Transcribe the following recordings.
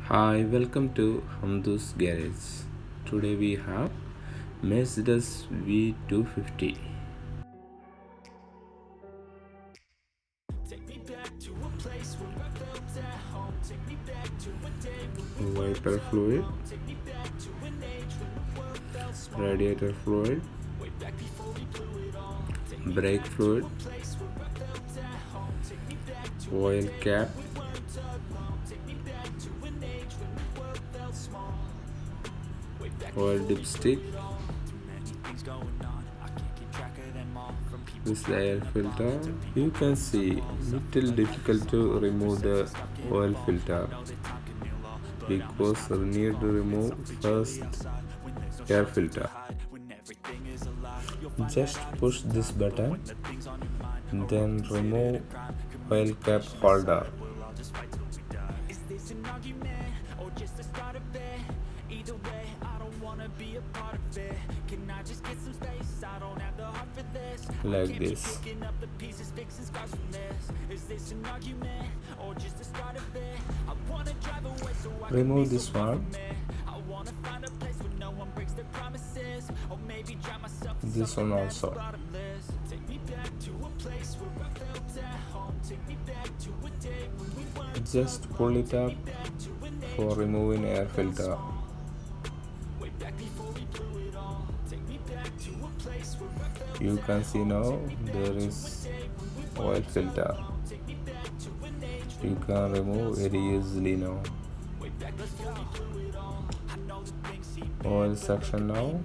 Hi, welcome to Hamdu's Garage. Today we have Mercedes V250. Wiper fluid, radiator fluid, brake fluid, oil cap, oil dipstick. This is the air filter. You can see little difficult to remove the oil filter because we need to remove first air filter. Just push this button, then remove oil cap holder. Like this. Remove this one. This one also. Just pull it up for removing air filter. You can see now there is oil filter. You can remove very easily now. Oil section now.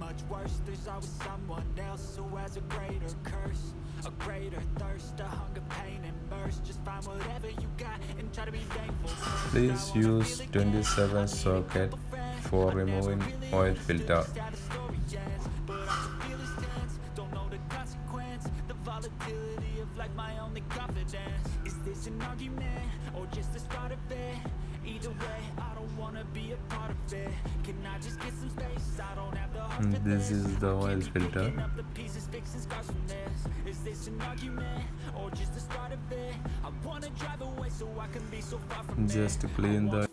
Please use 27 socket for removing oil filter. This is the oil filter. Just clean the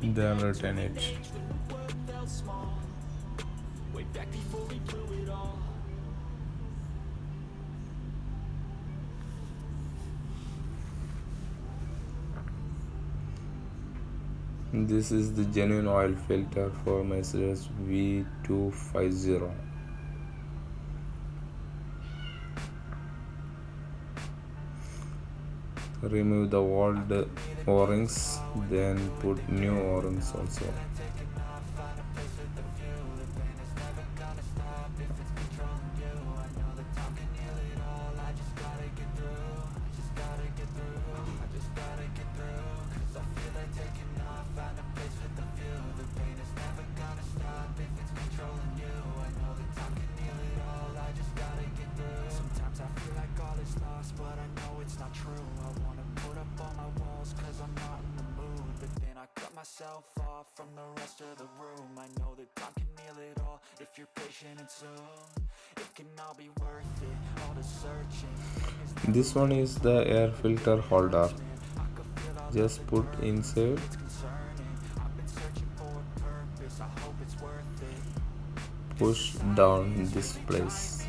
then return it. This is the genuine oil filter for Mercedes V250. Remove the old O-rings, then put new O-rings also. But I know it's not true. I wanna put up all my walls cause I'm not in the mood. But then I cut myself off from the rest of the room. I know that time can heal it all if you're patient and soon it can all be worth it, all the searching. This one is the air filter holder. Just put inside. Push down this place.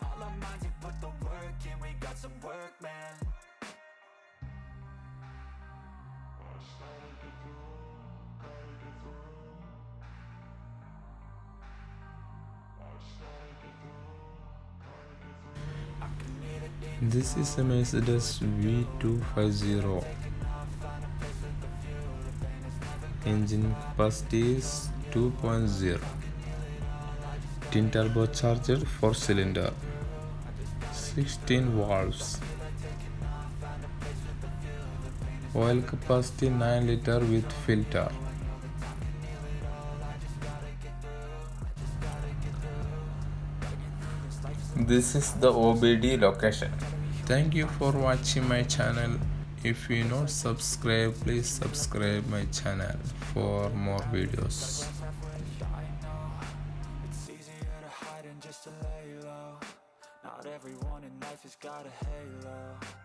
All our minds have put the work in, we got some work, man. This is a Mercedes V250. Engine capacity is 2.0. Twin turbocharged 4 cylinder, 16 valves, oil capacity 9 liter with filter. This is the OBD location. Thank you for watching my channel. If you not subscribe, please subscribe my channel for more videos. It's easier to hide than just to lay low. Not everyone in life has got a halo.